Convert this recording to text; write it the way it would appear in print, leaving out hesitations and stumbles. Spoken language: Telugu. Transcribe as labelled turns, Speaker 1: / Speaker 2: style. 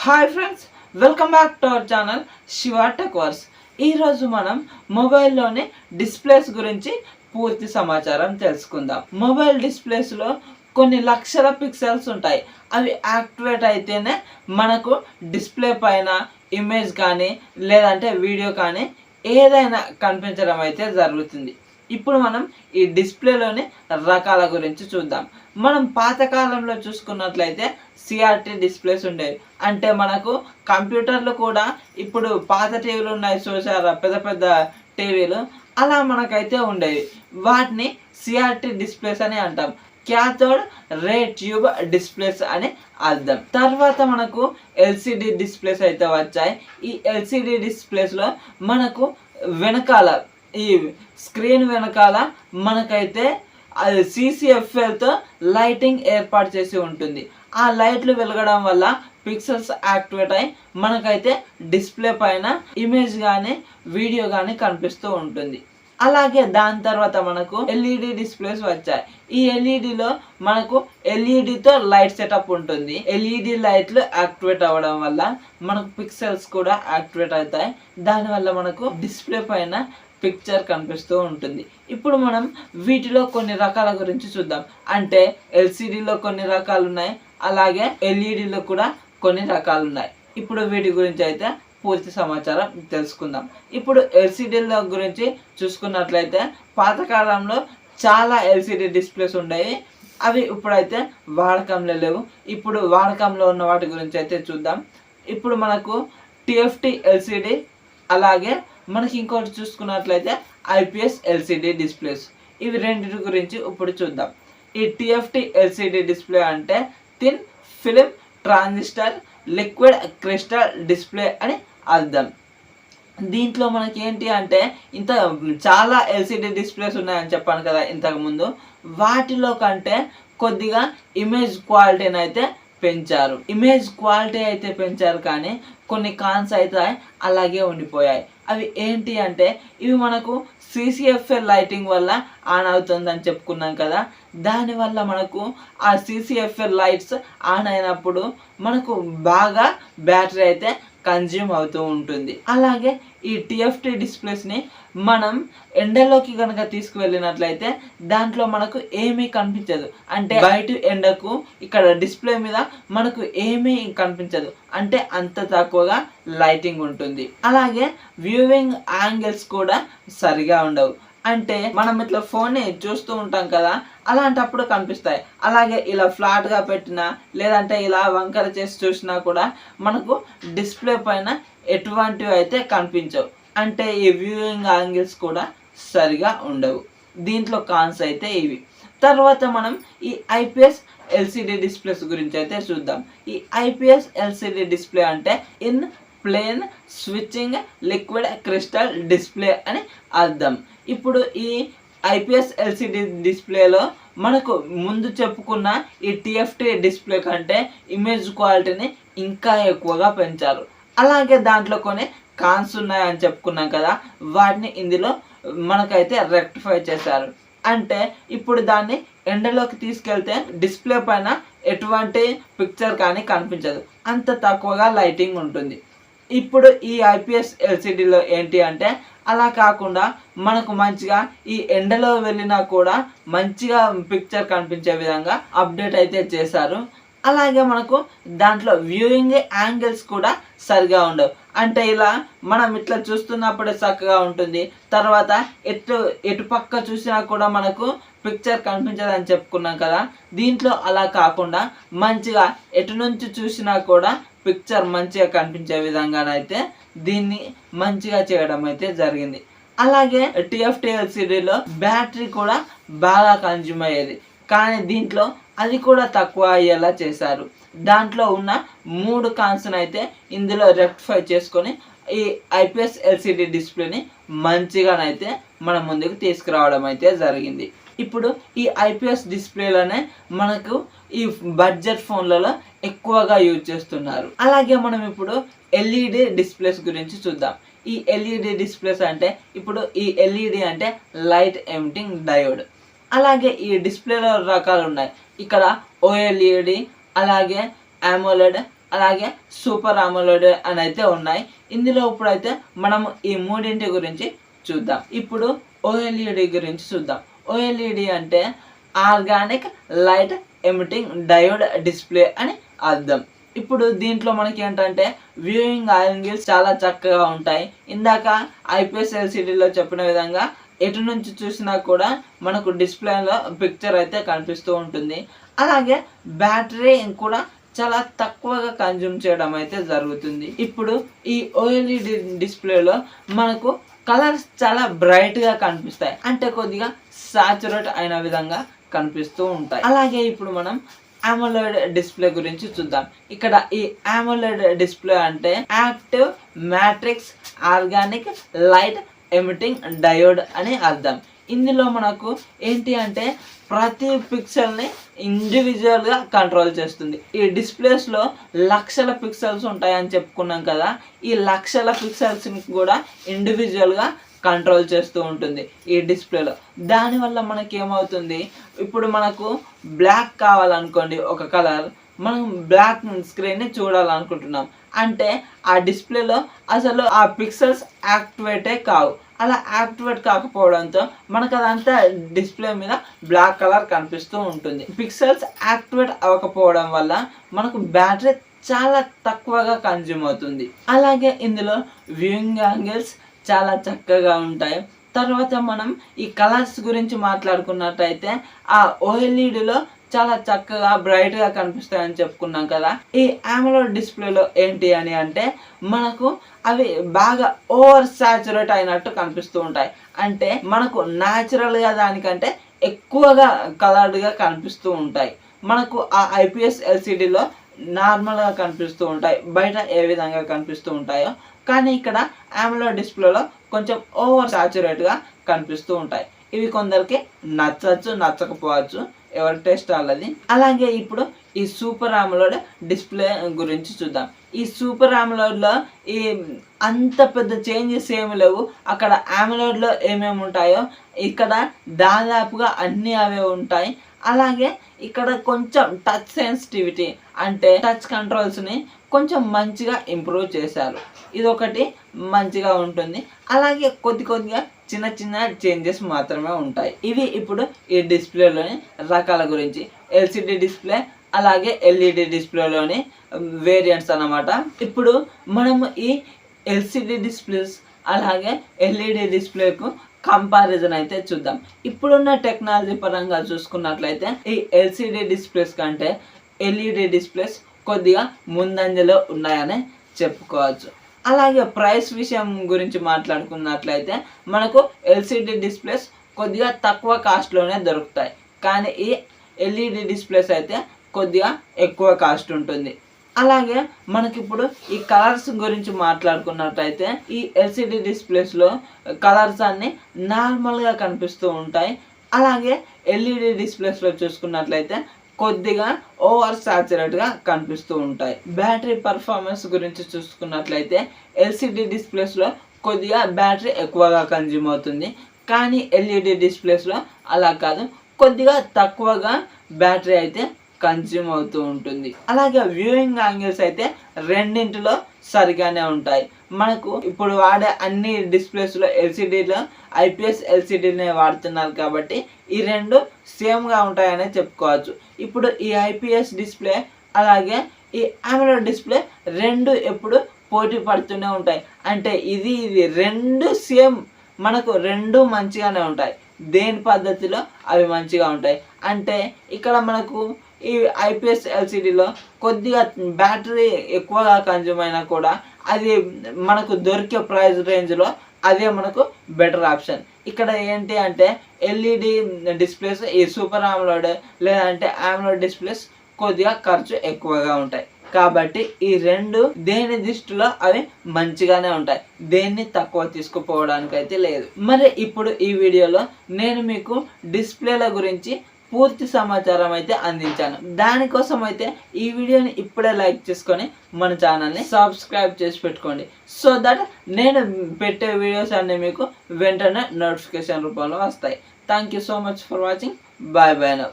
Speaker 1: Hi friends, welcome back to our channel Shiva tech verse. ఈరోజు మనం మొబైల్లోని డిస్ప్లేస్ గురించి పూర్తి సమాచారం తెలుసుకుందాం. మొబైల్ డిస్ప్లేస్లో కొన్ని లక్షల పిక్సెల్స్ ఉంటాయి. అవి యాక్టివేట్ అయితేనే మనకు డిస్ప్లే పైన ఇమేజ్ కానీ లేదంటే వీడియో కానీ ఏదైనా కనిపించడం అయితే జరుగుతుంది. ఇప్పుడు మనం ఈ డిస్ప్లేలోని రకాల గురించి చూద్దాం. మనం పాతకాలంలో చూసుకున్నట్లయితే సిఆర్టీ డిస్ప్లేస్ ఉండేవి. అంటే మనకు కంప్యూటర్లు కూడా ఇప్పుడు పాత టీవీలు ఉన్నాయి చూసారా, పెద్ద పెద్ద టీవీలు అలా మనకైతే ఉండేవి. వాటిని సిఆర్టీ డిస్ప్లేస్ అని అంటాం. క్యాథోడ్ రే ట్యూబ్ డిస్ప్లేస్ అని అర్థం. తర్వాత మనకు ఎల్సిడి డిస్ప్లేస్ అయితే వచ్చాయి. ఈ ఎల్సిడి డిస్ప్లేస్లో మనకు వెనకాల ఈ స్క్రీన్ వెనకాల మనకైతే అది CCFLతో లైటింగ్ ఏర్పాటు చేసి ఉంటుంది. ఆ లైట్లు వెలగడం వల్ల పిక్సెల్స్ యాక్టివేట్ అయి మనకైతే డిస్ప్లే పైన ఇమేజ్ కానీ వీడియో కానీ కనిపిస్తూ ఉంటుంది. అలాగే దాని తర్వాత మనకు ఎల్ఈడి డిస్ప్లేస్ వచ్చాయి. ఈ ఎల్ఈడిలో మనకు ఎల్ఈడితో లైట్ సెటప్ ఉంటుంది. ఎల్ఈడి లైట్లు యాక్టివేట్ అవ్వడం వల్ల మనకు పిక్సెల్స్ కూడా యాక్టివేట్ అవుతాయి. దానివల్ల మనకు డిస్ప్లే పైన పిక్చర్ కనిపిస్తూ ఉంటుంది. ఇప్పుడు మనం వీటిలో కొన్ని రకాల గురించి చూద్దాం. అంటే ఎల్సిడిలో కొన్ని రకాలు ఉన్నాయి, అలాగే ఎల్ఈడిలో కూడా కొన్ని రకాలు ఉన్నాయి. ఇప్పుడు వీటి గురించి అయితే పూర్తి సమాచారం తెలుసుకుందాం. ఇప్పుడు ఎల్సిడిల గురించి చూసుకున్నట్లయితే పాతకాలంలో చాలా ఎల్సిడి డిస్ప్లేస్ ఉండేవి. అవి ఇప్పుడైతే వాడకంలో లేవు. ఇప్పుడు వాడకంలో ఉన్న వాటి గురించి అయితే చూద్దాం. ఇప్పుడు మనకు టిఎఫ్టి ఎల్సిడి, అలాగే మనకి ఇంకోటి చూసుకున్నట్లయితే ఐపీఎస్ ఎల్సిడి డిస్ప్లేస్. ఇవి రెండింటి గురించి ఇప్పుడు చూద్దాం. ఈ టిఎఫ్టి ఎల్సిడి డిస్ప్లే అంటే thin film transistor liquid crystal display అని అర్థం. దీంట్లో మనకి ఏంటి అంటే చాలా ఎల్సిడి డిస్ప్లేస్ ఉన్నాయని చెప్పాను కదా ఇంతకుముందు. వాటిలో కంటే కొద్దిగా ఇమేజ్ క్వాలిటీని అయితే పెంచారు. ఇమేజ్ క్వాలిటీ అయితే పెంచారు, కానీ కొన్ని కాన్స్ అయితే అలాగే ఉండిపోయాయి. అవి ఏంటి అంటే ఇవి మనకు CCFL లైటింగ్ వల్ల ఆన్ అవుతుందని చెప్పుకున్నాం కదా. దానివల్ల మనకు ఆ CCFL లైట్స్ ఆన్ అయినప్పుడు మనకు బాగా బ్యాటరీ అయితే కన్జ్యూమ్ అవుతూ ఉంటుంది. అలాగే ఈ టిఎఫ్టి డిస్ప్లేస్ని మనం ఎండలోకి కనుక తీసుకువెళ్ళినట్లయితే దాంట్లో మనకు ఏమీ కనిపించదు. అంటే బయట ఎండకు ఇక్కడ డిస్ప్లే మీద మనకు ఏమీ కనిపించదు. అంటే అంత తక్కువగా లైటింగ్ ఉంటుంది. అలాగే వ్యూవింగ్ యాంగిల్స్ కూడా సరిగా ఉండవు. అంటే మనం ఇట్లా ఫోన్ని చూస్తూ ఉంటాం కదా, అలాంటప్పుడు కనిపిస్తాయి. అలాగే ఇలా ఫ్లాట్గా పెట్టినా లేదంటే ఇలా వంకర చేసి చూసినా కూడా మనకు డిస్ప్లే పైన ఎటువంటివి అయితే కనిపించవు. అంటే ఈ వ్యూయింగ్ యాంగిల్స్ కూడా సరిగా ఉండవు. దీంట్లో కాన్స్ అయితే ఇవి. తర్వాత మనం ఈ ఐపీఎస్ ఎల్సిడి డిస్ప్లేస్ గురించి అయితే చూద్దాం. ఈ ఐపీఎస్ ఎల్సిడి డిస్ప్లే అంటే in plane switching liquid crystal display అని అర్థం. ఇప్పుడు ఈ ఐపీఎస్ ఎల్సిడి డిస్ప్లేలో మనకు ముందు చెప్పుకున్న ఈ టిఎఫ్టి డిస్ప్లే కంటే ఇమేజ్ క్వాలిటీని ఇంకా ఎక్కువగా పెంచారు. అలాగే దాంట్లో కొన్ని కాన్స్ ఉన్నాయని చెప్పుకున్నాం కదా, వాటిని ఇందులో మనకైతే రెక్టిఫై చేశారు. అంటే ఇప్పుడు దాన్ని ఎండలోకి తీసుకెళ్తే డిస్ప్లే పైన ఎటువంటి పిక్చర్ కానీ కనిపించదు. అంత తక్కువగా లైటింగ్ ఉంటుంది. ఇప్పుడు ఈ ఐపీఎస్ ఎల్సిడిలో ఏంటి అంటే అలా కాకుండా మనకు మంచిగా ఈ ఎండలో వెళ్ళినా కూడా మంచిగా పిక్చర్ కనిపించే విధంగా అప్డేట్ అయితే చేశారు. అలాగే మనకు దాంట్లో వ్యూయింగ్ యాంగిల్స్ కూడా సరిగా ఉండవు. అంటే ఇలా మనం ఇట్లా చూస్తున్నప్పుడే చక్కగా ఉంటుంది. తర్వాత ఎటు పక్క చూసినా కూడా మనకు పిక్చర్ కనిపించదని చెప్పుకున్నాం కదా. దీంట్లో అలా కాకుండా మంచిగా ఎటు నుంచి చూసినా కూడా పిక్చర్ మంచిగా కనిపించే విధంగానైతే దీన్ని మంచిగా చేయడం అయితే జరిగింది. అలాగే టిఎఫ్టి ఎల్సిడిలో బ్యాటరీ కూడా బాగా కన్జ్యూమ్ అయ్యేది, కానీ దీంట్లో అది కూడా తక్కువ అయ్యేలా చేశారు. దాంట్లో ఉన్న 3 కాన్స్ని అయితే ఇందులో రెక్టిఫై చేసుకొని ఈ ఐపీఎస్ ఎల్సిడి డిస్ప్లేని మంచిగానైతే మన ముందుకు తీసుకురావడం అయితే జరిగింది. ఇప్పుడు ఈ ఐపీఎస్ డిస్ప్లేలోనే మనకు ఈ బడ్జెట్ ఫోన్లలో ఎక్కువగా యూజ్ చేస్తున్నారు. అలాగే మనం ఇప్పుడు ఎల్ఈడి డిస్ప్లేస్ గురించి చూద్దాం. ఈ ఎల్ఈడి డిస్ప్లేస్ అంటే ఇప్పుడు ఈ ఎల్ఈడి అంటే లైట్ ఎమిటింగ్ డయోడ్. అలాగే ఈ డిస్ప్లేలో రకాలు ఉన్నాయి. ఇక్కడ ఓఎల్ఈడి, అలాగే AMOLED, అలాగే సూపర్ AMOLED అని అయితే ఉన్నాయి. ఇందులో ఇప్పుడైతే మనం ఈ మూడింటి గురించి చూద్దాం. ఇప్పుడు OLED గురించి చూద్దాం. OLED అంటే organic light emitting diode display అని అర్థం. ఇప్పుడు దీంట్లో మనకి ఏంటంటే వ్యూయింగ్ యాంగిల్స్ చాలా చక్కగా ఉంటాయి. ఇందాక IPS LCDలో చెప్పిన విధంగా ఎటు నుంచి చూసినా కూడా మనకు డిస్ప్లేలో పిక్చర్ అయితే కనిపిస్తూ ఉంటుంది. అలాగే బ్యాటరీ కూడా చాలా తక్కువగా కన్జ్యూమ్ చేయడం అయితే జరుగుతుంది. ఇప్పుడు ఈ OLED డిస్ప్లేలో మనకు కలర్స్ చాలా బ్రైట్గా కనిపిస్తాయి, అంటే కొద్దిగా సాచురేట్ అయిన విధంగా కనిపిస్తూ ఉంటాయి. అలాగే ఇప్పుడు మనం AMOLED డిస్ప్లే గురించి చూద్దాం. ఇక్కడ ఈ AMOLED డిస్ప్లే అంటే active matrix organic light emitting diode అని అర్థం. ఇందులో మనకు ఏంటి అంటే ప్రతి పిక్సెల్ని ఇండివిజువల్గా కంట్రోల్ చేస్తుంది. ఈ డిస్ప్లేస్లో లక్షల పిక్సెల్స్ ఉంటాయని చెప్పుకున్నాం కదా, ఈ లక్షల పిక్సెల్స్ని కూడా ఇండివిజువల్గా కంట్రోల్ చేస్తూ ఉంటుంది ఈ డిస్ప్లేలో. దానివల్ల మనకి ఏమవుతుంది, ఇప్పుడు మనకు బ్లాక్ కావాలనుకోండి ఒక కలర్, మనం బ్లాక్ స్క్రీన్ని చూడాలనుకుంటున్నాం అంటే ఆ డిస్ప్లేలో అసలు ఆ పిక్సెల్స్ యాక్టివేటే కావు. అలా యాక్టివేట్ కాకపోవడంతో మనకు అదంతా డిస్ప్లే మీద బ్లాక్ కలర్ కనిపిస్తూ ఉంటుంది. పిక్సెల్స్ యాక్టివేట్ అవ్వకపోవడం వల్ల మనకు బ్యాటరీ చాలా తక్కువగా కన్జ్యూమ్ అవుతుంది. అలాగే ఇందులో వ్యూయింగ్ యాంగిల్స్ చాలా చక్కగా ఉంటాయి. తర్వాత మనం ఈ కలర్స్ గురించి మాట్లాడుకున్నట్టయితే ఆ OLEDలో చాలా చక్కగా బ్రైట్గా కనిపిస్తాయని చెప్పుకున్నాం కదా. ఈ AMOLED డిస్ప్లేలో ఏంటి అని అంటే మనకు అవి బాగా ఓవర్ సాచురేట్ అయినట్టు కనిపిస్తూ ఉంటాయి. అంటే మనకు న్యాచురల్గా దానికంటే ఎక్కువగా కలర్డ్గా కనిపిస్తూ ఉంటాయి. మనకు ఆ IPS LCDలో నార్మల్గా కనిపిస్తూ ఉంటాయి, బయట ఏ విధంగా కనిపిస్తూ ఉంటాయో, కానీ ఇక్కడ AMOLED డిస్ప్లేలో కొంచెం ఓవర్ సాచురేట్గా కనిపిస్తూ ఉంటాయి. ఇవి కొందరికి నచ్చచ్చు, నచ్చకపోవచ్చు, ఎవరి టేస్ట్ వాళ్ళది. అలాగే ఇప్పుడు ఈ సూపర్ AMOLED డిస్ప్లే గురించి చూద్దాం. ఈ సూపర్ AMOLEDలో ఈ అంత పెద్ద చేంజెస్ ఏమి లేవు. అక్కడ AMOLEDలో ఏమేమి ఉంటాయో ఇక్కడ దాదాపుగా అన్నీ అవే ఉంటాయి. అలాగే ఇక్కడ కొంచెం టచ్ సెన్సిటివిటీ అంటే టచ్ కంట్రోల్స్ని కొంచెం మంచిగా ఇంప్రూవ్ చేశారు. ఇదొకటి మంచిగా ఉంటుంది. అలాగే కొద్దిగా చిన్న చిన్న చేంజెస్ మాత్రమే ఉంటాయి. ఇవి ఇప్పుడు ఈ డిస్ప్లేలోని రకాల గురించి. LCD డిస్ప్లే అలాగే LED డిస్ప్లేలోని వేరియంట్స్ అన్నమాట. ఇప్పుడు మనము ఈ LCD డిస్ప్లేస్ అలాగే LED డిస్ప్లేకు కంపారిజన్ అయితే చూద్దాం. ఇప్పుడున్న టెక్నాలజీ పరంగా చూసుకున్నట్లయితే ఈ LCD డిస్ప్లేస్ కంటే LED డిస్ప్లేస్ కొద్దిగా ముందంజలో ఉన్నాయని చెప్పుకోవచ్చు. అలాగే ప్రైస్ విషయం గురించి మాట్లాడుకున్నట్లయితే మనకు LCD డిస్ప్లేస్ కొద్దిగా తక్కువ కాస్ట్లోనే దొరుకుతాయి, కానీ ఈ LED డిస్ప్లేస్ అయితే కొద్దిగా ఎక్కువ కాస్ట్ ఉంటుంది. అలాగే మనకిప్పుడు ఈ కలర్స్ గురించి మాట్లాడుకున్నట్టయితే ఈ LCD డిస్ప్లేస్లో కలర్స్ అన్నీ నార్మల్గా కనిపిస్తూ ఉంటాయి. అలాగే LED డిస్ప్లేస్లో చూసుకున్నట్లయితే కొద్దిగా ఓవర్ సాచురేట్గా కనిపిస్తూ ఉంటాయి. బ్యాటరీ పర్ఫార్మెన్స్ గురించి చూసుకున్నట్లయితే LCD డిస్ప్లేస్లో కొద్దిగా బ్యాటరీ ఎక్కువగా కన్జ్యూమ్ అవుతుంది, కానీ LED డిస్ప్లేస్లో అలా కాదు, కొద్దిగా తక్కువగా బ్యాటరీ అయితే కన్జ్యూమ్ అవుతూ ఉంటుంది. అలాగే వ్యూయింగ్ యాంగిల్స్ అయితే రెండింటిలో సరిగానే ఉంటాయి. మనకు ఇప్పుడు వాడే అన్ని డిస్ప్లేస్లో LCDలో IPS LCDనే వాడుతున్నారు కాబట్టి ఈ రెండు సేమ్గా ఉంటాయనే చెప్పుకోవచ్చు. ఇప్పుడు ఈ IPS డిస్ప్లే అలాగే ఈ AMOLED డిస్ప్లే రెండు ఎప్పుడు పోటీ పడుతూనే ఉంటాయి. అంటే ఇది రెండు సేమ్, మనకు రెండు మంచిగానే ఉంటాయి, దేని పద్ధతిలో అవి మంచిగా ఉంటాయి. అంటే ఇక్కడ మనకు ఈ IPS LCDలో కొద్దిగా బ్యాటరీ ఎక్కువగా కన్జ్యూమ్ అయినా కూడా అది మనకు దొరికే ప్రైస్ రేంజ్లో అదే మనకు బెటర్ ఆప్షన్. ఇక్కడ ఏంటి అంటే LED డిస్ప్లేస్ ఈ సూపర్ AMOLED లేదంటే AMOLED డిస్ప్లేస్ కొద్దిగా ఖర్చు ఎక్కువగా ఉంటాయి. కాబట్టి ఈ రెండు దేని దృష్టిలో అవి మంచిగానే ఉంటాయి, దేన్ని తక్కువ తీసుకుపోవడానికి అయితే లేదు. మరి ఇప్పుడు ఈ వీడియోలో నేను మీకు డిస్ప్లేల గురించి పూర్తి సమాచారం అయితే అందించాను. దానికోసం అయితే ఈ వీడియోని ఇప్పుడే లైక్ చేసుకొని మన ఛానల్ని సబ్స్క్రైబ్ చేసి పెట్టుకోండి, సో దట్ నేను పెట్టే వీడియోస్ అన్నీ మీకు వెంటనే నోటిఫికేషన్ రూపంలో వస్తాయి. Thank you so much for watching. Bye bye now.